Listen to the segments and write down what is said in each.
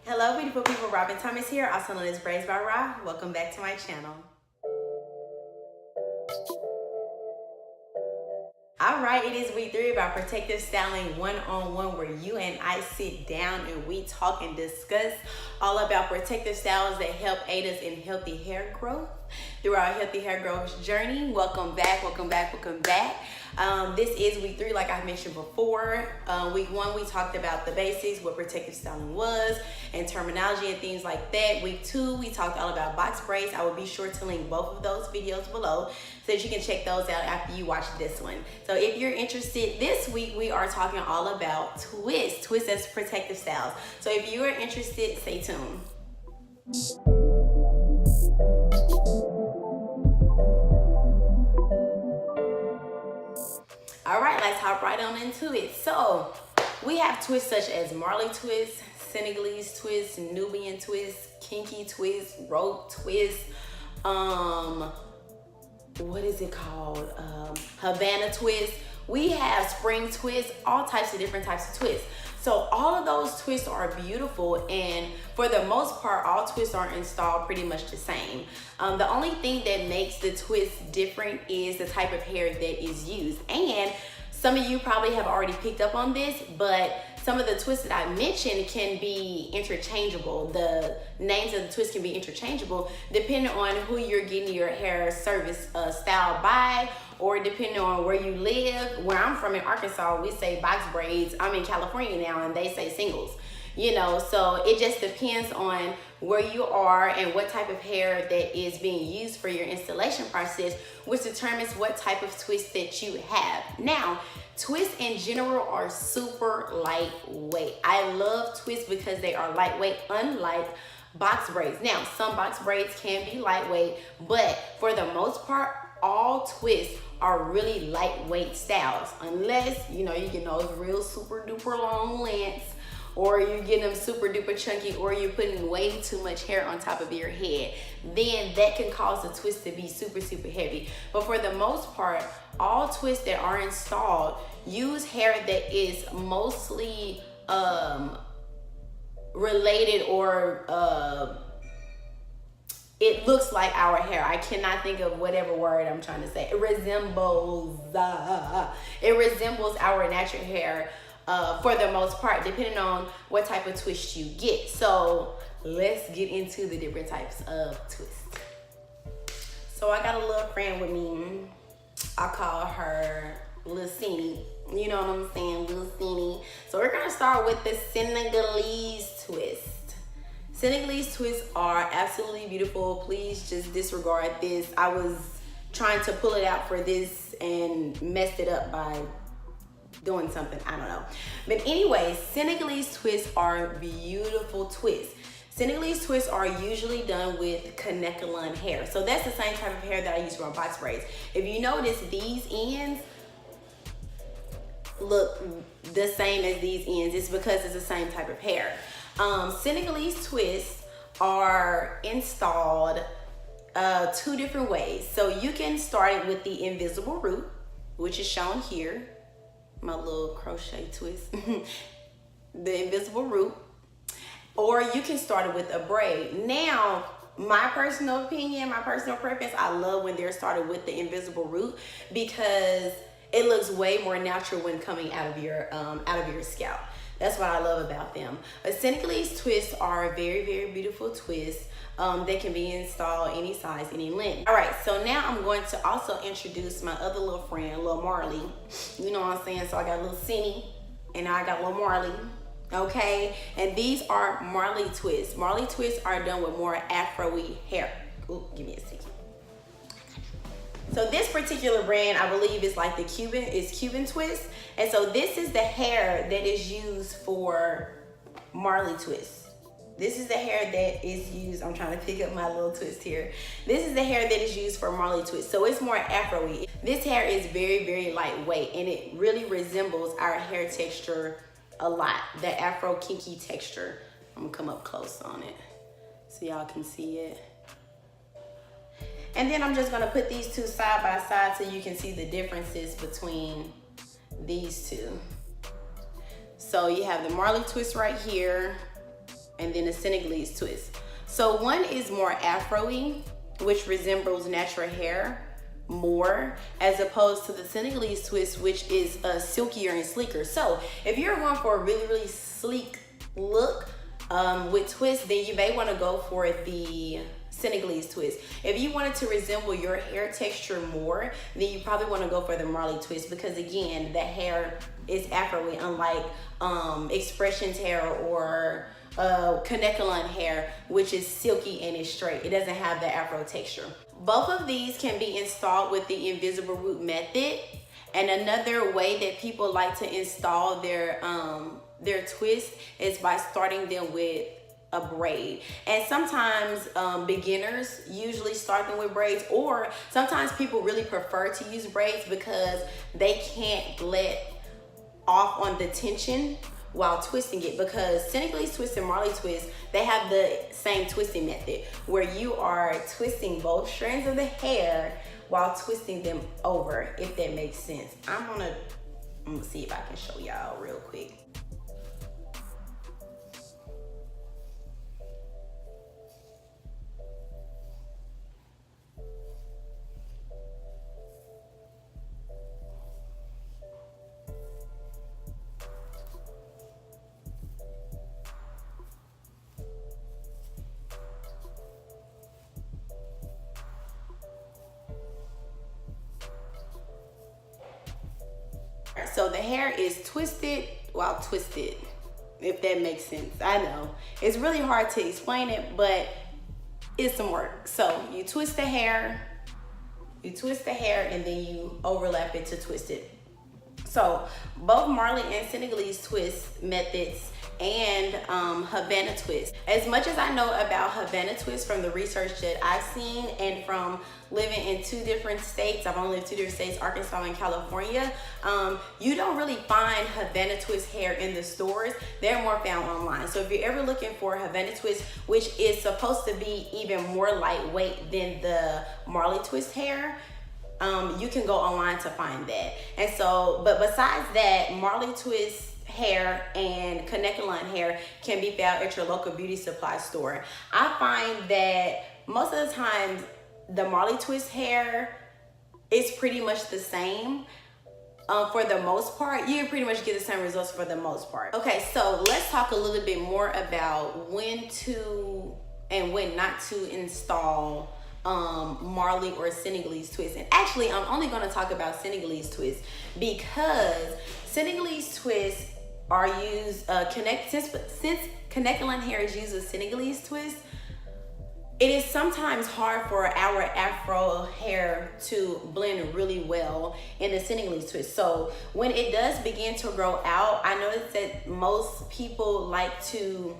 Hello beautiful people, Robin Thomas here, also known as Braids by Ra. Welcome back to my channel. Alright, it is week 3 about protective styling one-on-one, where you and I sit down and we talk and discuss all about protective styles that help aid us in healthy hair growth through our healthy hair growth journey. Welcome back, welcome back, welcome back. This is week 3, like I mentioned before. Week 1, we talked about the basics, what protective styling was, and terminology and things like that. Week 2, we talked all about box braids. I will be sure to link both of those videos below so that you can check those out after you watch this one. So if you're interested, this week we are talking all about twists as protective styles. So if you are interested, stay tuned. All right, let's hop right on into it. So we have twists such as Marley twist, Senegalese twist, Nubian twist, kinky twist, rope twist, what is it called? Havana twist. We have spring twist, all types of different types of twists. So all of those twists are beautiful, and for the most part, all twists are installed pretty much the same. The only thing that makes the twist different is the type of hair that is used. And some of you probably have already picked up on this, but some of the twists that I mentioned can be interchangeable. The names of the twists can be interchangeable depending on who you're getting your hair service styled by, or depending on where you live. Where I'm from in Arkansas, we say box braids. I'm in California now and they say singles. You know, so it just depends on where you are and what type of hair that is being used for your installation process, which determines what type of twist that you have. Now, twists in general are super lightweight. I love twists because they are lightweight, unlike box braids. Now, some box braids can be lightweight, but for the most part, all twists are really lightweight styles, unless, you know, you get those real super duper long lengths, or you get them super duper chunky, or you're putting way too much hair on top of your head. Then that can cause the twist to be super heavy. But for the most part, all twists that are installed use hair that is mostly related, or it looks like our hair. I cannot think of whatever word I'm trying to say. It resembles our natural hair for the most part, depending on what type of twist you get. So let's get into the different types of twists. So I got a little friend with me. I call her Lil Cini. You know what I'm saying, Lil Cini. So we're gonna start with the Senegalese twist. Senegalese twists are absolutely beautiful. Please just disregard this. I was trying to pull it out for this and messed it up by doing something, I don't know. But anyways, Senegalese twists are beautiful twists. Senegalese twists are usually done with Kanekalon hair. So that's the same type of hair that I use for my box braids. If you notice, these ends look the same as these ends. It's because it's the same type of hair. Senegalese twists are installed 2 different ways. So you can start it with the invisible root, which is shown here. My little crochet twist. The invisible root. Or you can start it with a braid. Now, my personal opinion, my personal preference, I love when they're started with the invisible root, because it looks way more natural when coming out of your scalp. That's what I love about them. But Senegalese twists are a very beautiful twist. They can be installed any size, any length. All right, so now I'm going to also introduce my other little friend, Lil Marley. You know what I'm saying? So I got Lil Cini, and now I got Lil Marley. Okay, and these are Marley twists. Marley twists are done with more afro-y hair. Ooh, give me a second. So this particular brand, I believe, is like the Cuban twist. And so this is the hair that is used for Marley twist. This is the hair that is used, I'm trying to pick up my little twist here. This is the hair that is used for Marley twist. So it's more afro-y. This hair is very lightweight, and it really resembles our hair texture a lot. The afro kinky texture. I'm gonna come up close on it so y'all can see it. And then I'm just gonna put these 2 side by side so you can see the differences between these 2. So you have the Marley twist right here, and then a Senegalese twist. So one is more afro-y, which resembles natural hair more, as opposed to the Senegalese twist, which is silkier and sleeker. So if you're going for a really, really sleek look with twists, then you may want to go for the Senegalese twist. If you wanted to resemble your hair texture more, then you probably want to go for the Marley twist, because again, the hair is afro-y, unlike Expression's hair or Kanekalon hair, which is silky and is straight. It doesn't have the afro texture. Both of these can be installed with the invisible root method. And another way that people like to install their twist is by starting them with a braid. And sometimes beginners usually start them with braids, or sometimes people really prefer to use braids because they can't let off on the tension while twisting it, because Senegalese twist and Marley twist, they have the same twisting method where you are twisting both strands of the hair while twisting them over, if that makes sense. I'm gonna see if I can show y'all real quick. So the hair is twisted while twisted, if that makes sense. I know it's really hard to explain it, but it's some work. So you twist the hair, and then you overlap it to twist it. So both Marley and Senegalese twist methods and Havana twist. As much as I know about Havana twist from the research that I've seen and from living in 2 different states, I've only lived 2 different states, Arkansas and California, you don't really find Havana twist hair in the stores. They're more found online. So if you're ever looking for Havana twist, which is supposed to be even more lightweight than the Marley twist hair, you can go online to find that. And so, but besides that, Marley twist hair and Kanekalon hair can be found at your local beauty supply store. I find that most of the time the Marley twist hair is pretty much the same. For the most part, you pretty much get the same results for the most part. Okay, so let's talk a little bit more about when to and when not to install Marley or Senegalese twist. And actually, I'm only going to talk about Senegalese twist because Senegalese twists are used since Kanekalon hair is used with Senegalese twist. It is sometimes hard for our afro hair to blend really well in the Senegalese twist. So when it does begin to grow out, I noticed that most people like to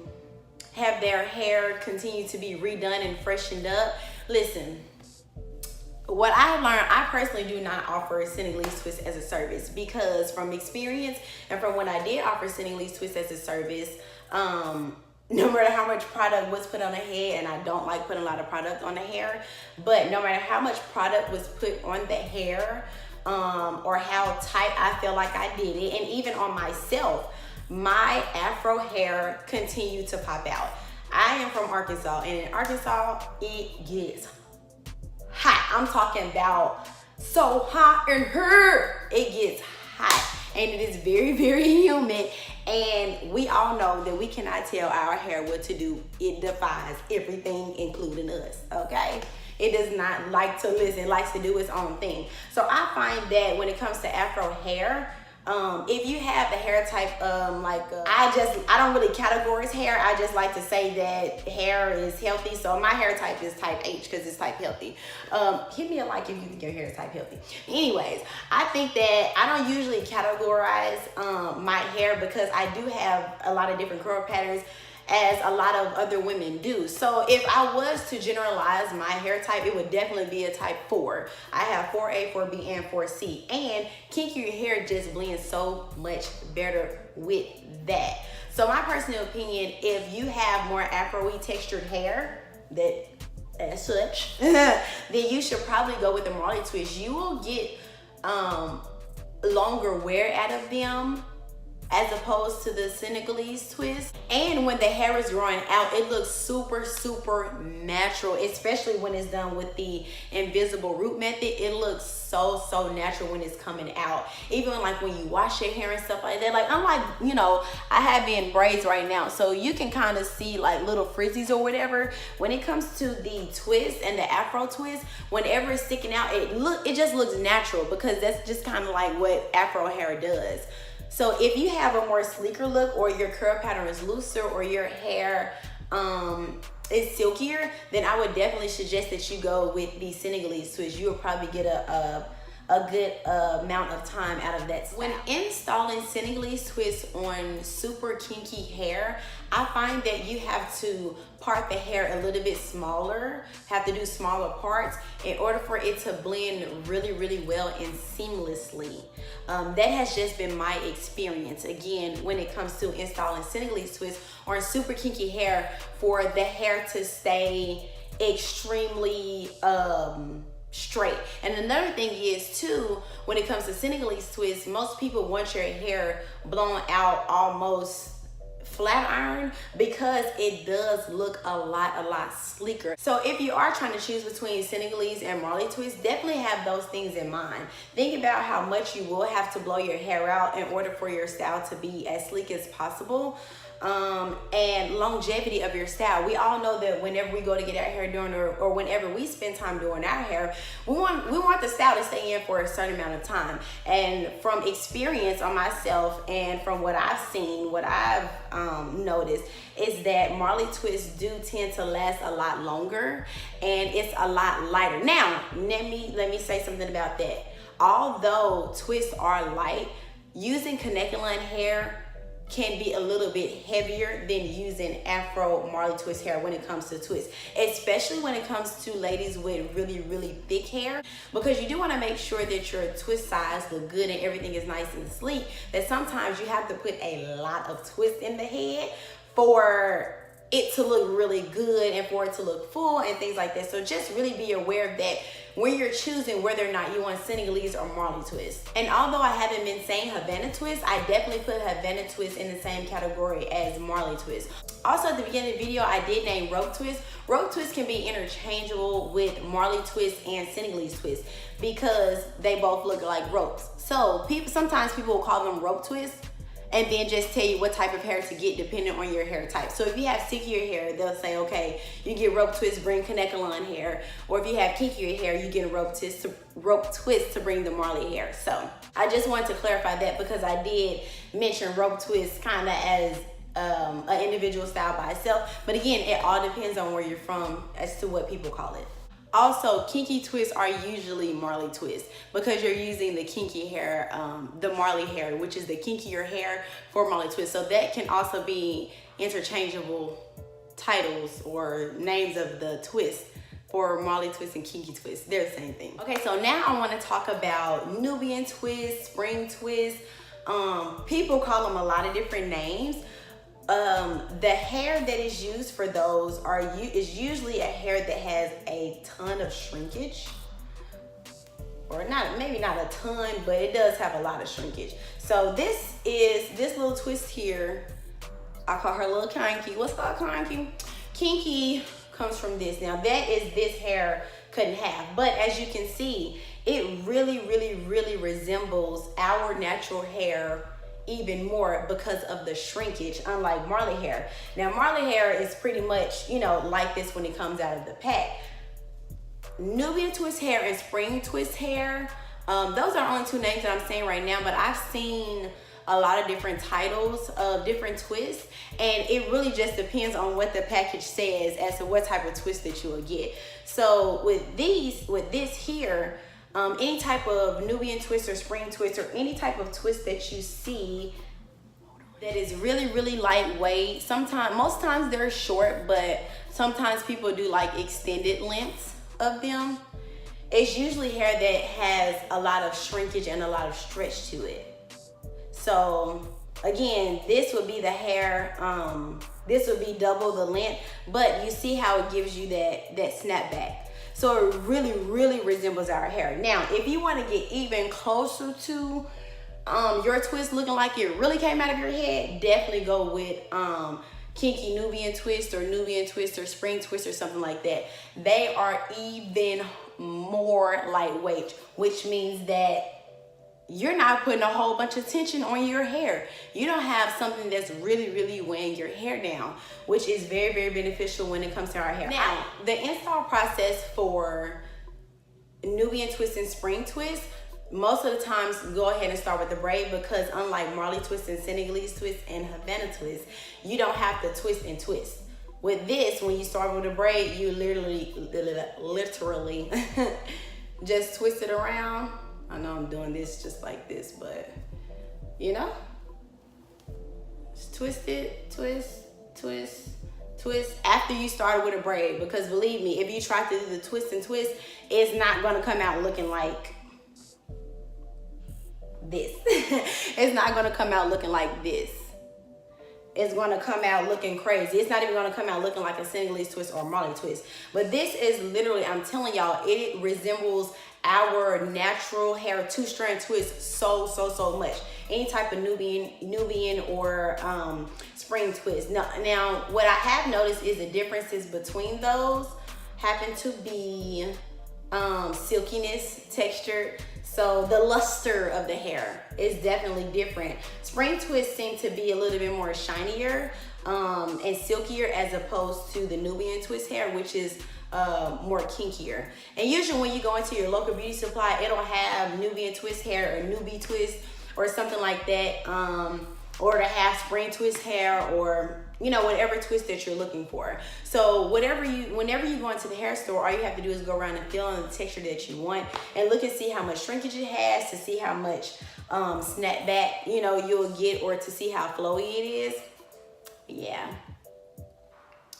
have their hair continue to be redone and freshened up. Listen, what I have learned, I personally do not offer Senegalese twist as a service, because from experience and from when I did offer Senegalese twist as a service, no matter how much product was put on the head, and I don't like putting a lot of product on the hair, but no matter how much product was put on the hair, or how tight I feel like I did it, and even on myself, my afro hair continued to pop out. I am from Arkansas, and in Arkansas, it gets hot. I'm talking about so hot in here. It gets hot, and it is very, very humid. And we all know that we cannot tell our hair what to do. It defies everything, including us, okay? It does not like to listen. It likes to do its own thing. So I find that when it comes to afro hair, if you have the hair type, I don't really categorize hair. I just like to say that hair is healthy. So my hair type is type H because it's type healthy. Hit me a like if you think your hair is type healthy. Anyways, I think that I don't usually categorize my hair because I do have a lot of different curl patterns, as a lot of other women do. So if I was to generalize my hair type, it would definitely be a type 4. I have 4A, 4B, and 4C. And kinky hair just blends so much better with that. So my personal opinion, if you have more afro-y textured hair, that as such, then you should probably go with the Marley twist. You will get longer wear out of them as opposed to the Senegalese twist. And when the hair is growing out, it looks super, super natural, especially when it's done with the invisible root method. It looks so, so natural when it's coming out. Even like when you wash your hair and stuff like that. Like, unlike, you know, I have in braids right now, so you can kind of see like little frizzies or whatever. When it comes to the twist and the Afro twist, whenever it's sticking out, it just looks natural, because that's just kind of like what Afro hair does. So if you have a more sleeker look, or your curl pattern is looser, or your hair is silkier, then I would definitely suggest that you go with the Senegalese twist. You will probably get a good amount of time out of that style. When installing Senegalese twist on super kinky hair, I find that you have to part the hair a little bit smaller, have to do smaller parts in order for it to blend really, really well and seamlessly. That has just been my experience, again, when it comes to installing Senegalese twist on super kinky hair, for the hair to stay extremely straight. And another thing is too, when it comes to Senegalese twist, most people want your hair blown out almost flat iron, because it does look a lot sleeker. So if you are trying to choose between Senegalese and Marley twist, definitely have those things in mind. Think about how much you will have to blow your hair out in order for your style to be as sleek as possible. And longevity of your style. We all know that whenever we go to get our hair done, or whenever we spend time doing our hair, we want the style to stay in for a certain amount of time. And from experience on myself, and from what I've seen, what I've noticed, is that Marley twists do tend to last a lot longer, and it's a lot lighter. Now, let me say something about that. Although twists are light, using connecting line hair can be a little bit heavier than using Afro Marley twist hair when it comes to twists, especially when it comes to ladies with really, really thick hair, because you do want to make sure that your twist size look good and everything is nice and sleek. That sometimes you have to put a lot of twist in the head for it to look really good and for it to look full and things like that. So just really be aware of that when you're choosing whether or not you want Senegalese or Marley twist. And although I haven't been saying Havana twist, I definitely put Havana twist in the same category as Marley twist. Also, at the beginning of the video, I did name rope twist. Rope twist can be interchangeable with Marley twist and Senegalese twist, because they both look like ropes. So sometimes people will call them rope twist, and then just tell you what type of hair to get depending on your hair type. So if you have stickier hair, they'll say, okay, you get rope twist, bring connecting line hair. Or if you have kinkier hair, you get rope twist to bring the Marley hair. So I just wanted to clarify that, because I did mention rope twist kind of as an individual style by itself. But again, it all depends on where you're from as to what people call it. Also, kinky twists are usually Marley twists, because you're using the kinky hair, the Marley hair, which is the kinkier hair for Marley twist. So that can also be interchangeable titles or names of the twist for Marley twist and kinky twist. They're the same thing. Okay, so now I want to talk about Nubian twist, spring twist. People call them a lot of different names. The hair that is used for those is usually a hair that has a ton of shrinkage, or maybe not a ton, but it does have a lot of shrinkage. So this little twist here, I call her little kinky. What's called kinky? Kinky comes from this. Now that is this hair cut in half, but as you can see, it really resembles our natural hair even more because of the shrinkage, unlike Marley hair. Now Marley hair is pretty much, like this when it comes out of the pack. Nubian twist hair and spring twist hair, those are only two names that I'm saying right now, but I've seen a lot of different titles of different twists, and it really just depends on what the package says as to what type of twist that you will get. So with this here, any type of Nubian twist or spring twist or any type of twist that you see that is really lightweight. Most times they're short, but sometimes people do like extended lengths of them. It's usually hair that has a lot of shrinkage and a lot of stretch to it. So again, this would be the hair, this would be double the length, but you see how it gives you that snapback. So it really resembles our hair. Now, if you want to get even closer to your twist looking like it really came out of your head, definitely go with kinky Nubian twist or Nubian twist or spring twist or something like that. They are even more lightweight, which means that you're not putting a whole bunch of tension on your hair. You don't have something that's really weighing your hair down, which is very beneficial when it comes to our hair. Now, the install process for Nubian twist and spring twist, most of the times go ahead and start with the braid, because unlike Marley twist and Senegalese twist and Havana twist, you don't have to twist and twist. With this, when you start with a braid, you literally just twist it around. I know I'm doing this just like this, but you know, just twist it, twist after you started with a braid, because believe me, if you try to do the twist and twist, it's not gonna come out looking like this. It's not gonna come out looking like this. It's gonna come out looking crazy. It's not even gonna come out looking like a Senegalese twist or a Marley twist. But this is literally, I'm telling y'all, it resembles our natural hair two-strand twist so much. Any type of Nubian or spring twist. Now, what I have noticed is the differences between those happen to be silkiness, texture. So the luster of the hair is definitely different. Spring twists seem to be a little bit more shinier and silkier as opposed to the Nubian twist hair, which is more kinkier. And usually when you go into your local beauty supply, it'll have Nubian twist hair or Nubie twist or something like that, or to have spring twist hair, or you know, whatever twist that you're looking for. So whenever you go into the hair store, all you have to do is go around and feel on the texture that you want and look and see how much shrinkage it has, to see how much snapback, you know, you'll get, or to see how flowy it is. Yeah.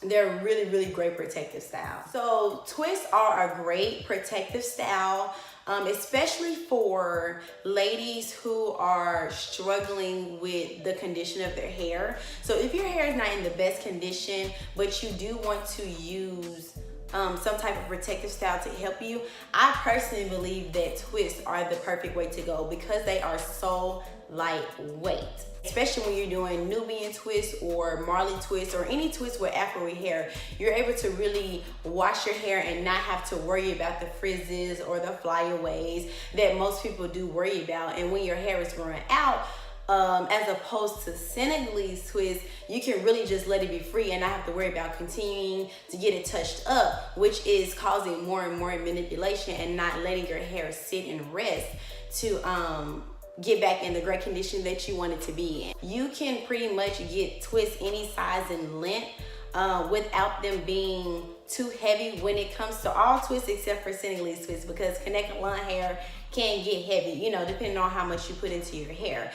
They're really great protective style. So twists are a great protective style, especially for ladies who are struggling with the condition of their hair. So if your hair is not in the best condition, but you do want to use some type of protective style to help you, I personally believe that twists are the perfect way to go, because they are so lightweight. Especially when you're doing Nubian twist or Marley twist or any twist with Afro hair, you're able to really wash your hair and not have to worry about the frizzes or the flyaways that most people do worry about. And when your hair is growing out, as opposed to Senegalese twist, you can really just let it be free and not have to worry about continuing to get it touched up, which is causing more and more manipulation and not letting your hair sit and rest to get back in the great condition that you want it to be in. You can pretty much get twists any size and length without them being too heavy when it comes to all twists except for Senegalese twists, because connected line hair can get heavy, you know, depending on how much you put into your hair.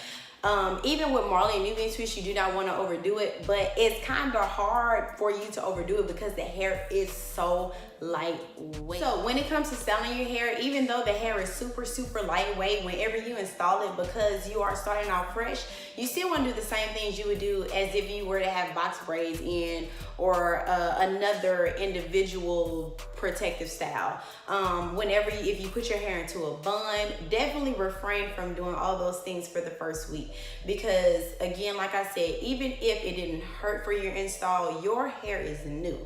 Even with Marley and Nubian twist, you do not want to overdo it, but it's kind of hard for you to overdo it because the hair is so lightweight. So when it comes to styling your hair, even though the hair is super lightweight, whenever you install it, because you are starting off fresh, you still want to do the same things you would do as if you were to have box braids in or another individual protective style. If you put your hair into a bun, definitely refrain from doing all those things for the first week, because again, like I said, even if it didn't hurt for your install, your hair is new,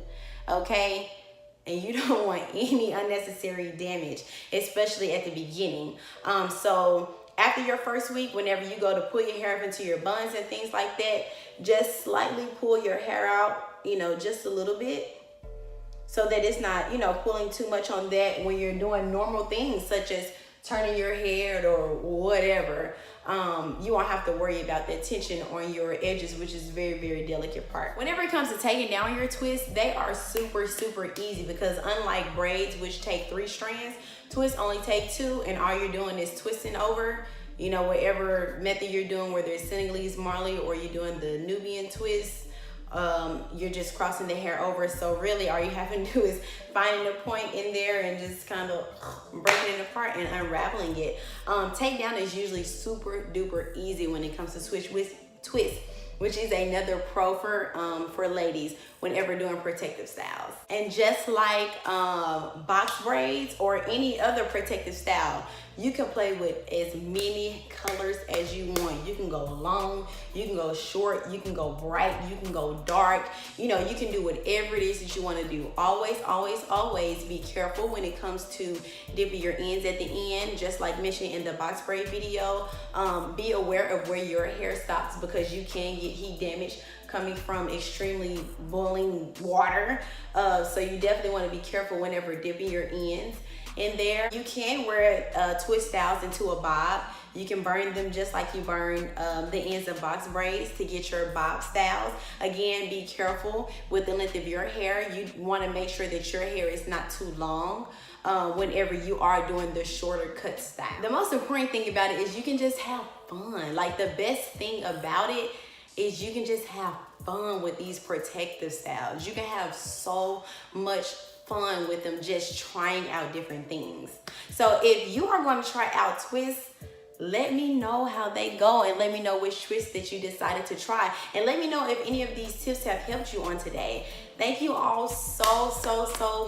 okay? And you don't want any unnecessary damage, especially at the beginning. So after your first week, whenever you go to pull your hair up into your buns and things like that, just slightly pull your hair out, you know, just a little bit, so that it's not, you know, pulling too much on that when you're doing normal things such as turning your hair or whatever. You won't have to worry about that tension on your edges, which is very delicate part. Whenever it comes to taking down your twists, they are super easy, because unlike braids, which take 3 strands, twists only take 2, and all you're doing is twisting over, you know, whatever method you're doing, whether it's Senegalese, Marley, or you're doing the Nubian twist. You're just crossing the hair over. So really all you have to do is finding a point in there and just kind of breaking it apart and unraveling it. Takedown is usually super duper easy when it comes to twist, which is another pro for ladies. whenever doing protective styles. And just like box braids or any other protective style, you can play with as many colors as you want. You can go long, you can go short, you can go bright, you can go dark. You know, you can do whatever it is that you want to do. Always, always, always be careful when it comes to dipping your ends at the end. Just like mentioned in the box braid video, be aware of where your hair stops, because you can get heat damage coming from extremely boiling water. So you definitely want to be careful whenever dipping your ends in there. You can wear twist styles into a bob. You can burn them just like you burn the ends of box braids to get your bob styles. Again, be careful with the length of your hair. You want to make sure that your hair is not too long whenever you are doing the shorter cut style. The most important thing about it is you can just have fun. Like, the best thing about it is you can just have fun with these protective styles. You can have so much fun with them, just trying out different things. So if you are going to try out twists, let me know how they go, and let me know which twist that you decided to try, and let me know if any of these tips have helped you on today. Thank you all so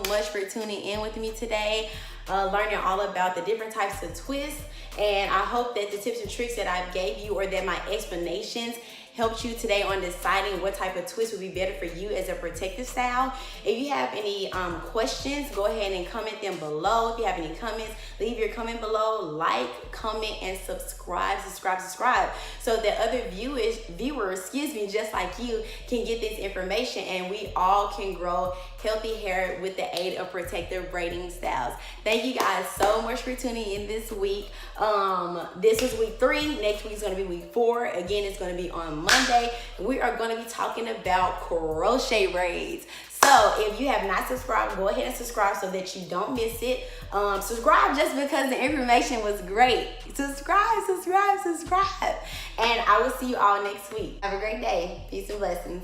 much for tuning in with me today, learning all about the different types of twists. And I hope that the tips and tricks that I gave you, or that my explanations, helped you today on deciding what type of twist would be better for you as a protective style. If you have any questions, go ahead and comment them below. If you have any comments, leave your comment below. Like, comment, and subscribe, so that other viewers, just like you, can get this information, and we all can grow healthy hair with the aid of protective braiding styles. Thank you guys so much for tuning in this week. This is week 3. Next week is going to be week 4. Again, it's going to be on Monday. We are going to be talking about crochet braids. So if you have not subscribed, go ahead and subscribe so that you don't miss it. Subscribe just because the information was great. Subscribe. And I will see you all next week. Have a great day. Peace and blessings.